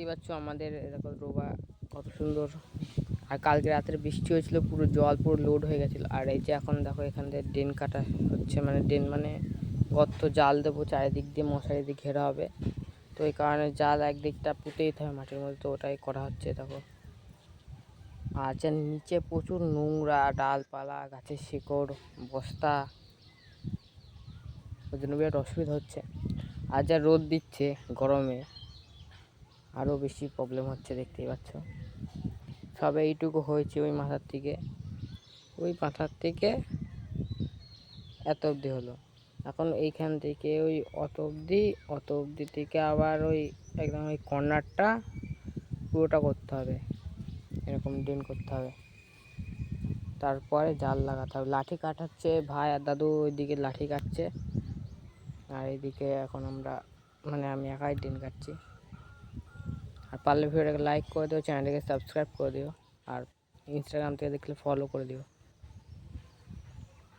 দেখতেই পাচ্ছ আমাদের দেখো ডোবা কত সুন্দর। আর কালকে রাত্রে বৃষ্টি হয়েছিল, পুরো জল পুরো লোড হয়ে গেছিলো। আর এই যে এখন দেখো এখান থেকে ড্রেন কাটা হচ্ছে, মানে ড্রেন মানে গর্ত জাল দেবো, চারিদিক দিয়ে মশারি দিয়ে ঘেরা হবে। তো এই কারণে জাল একদিকটা পুঁতেই থাকে মাটির মধ্যে, তো ওটাই করা হচ্ছে দেখো। আর যে নিচে প্রচুর নোংরা, ডালপালা, গাছের শিকড়, বস্তা, ওই জন্য বিরাট অসুবিধা হচ্ছে। আর যা রোদ দিচ্ছে গরমে আরও বেশি প্রবলেম হচ্ছে, দেখতেই পাচ্ছ। সবে এইটুকু হয়েছে ওই মাথার থেকে, ওই মাথার থেকে এত অবধি হলো। এখন এইখান থেকে ওই অত অবধি থেকে আবার ওই একদম ওই কর্নারটা পুরোটা করতে হবে, এরকম ড্রেন করতে হবে। তারপরে জাল লাগাতে হবে। লাঠি কাটাচ্ছে ভাই আর দাদু, ওইদিকে লাঠি কাটছে, আর এইদিকে এখন আমরা মানে আমি একাই ড্রেন কাটছি। আর পারলে ভিডিওটাকে লাইক করে দিও, চ্যানেলটাকে সাবস্ক্রাইব করে দিও, আর ইনস্টাগ্রাম থেকে দেখলে ফলো করে দিও।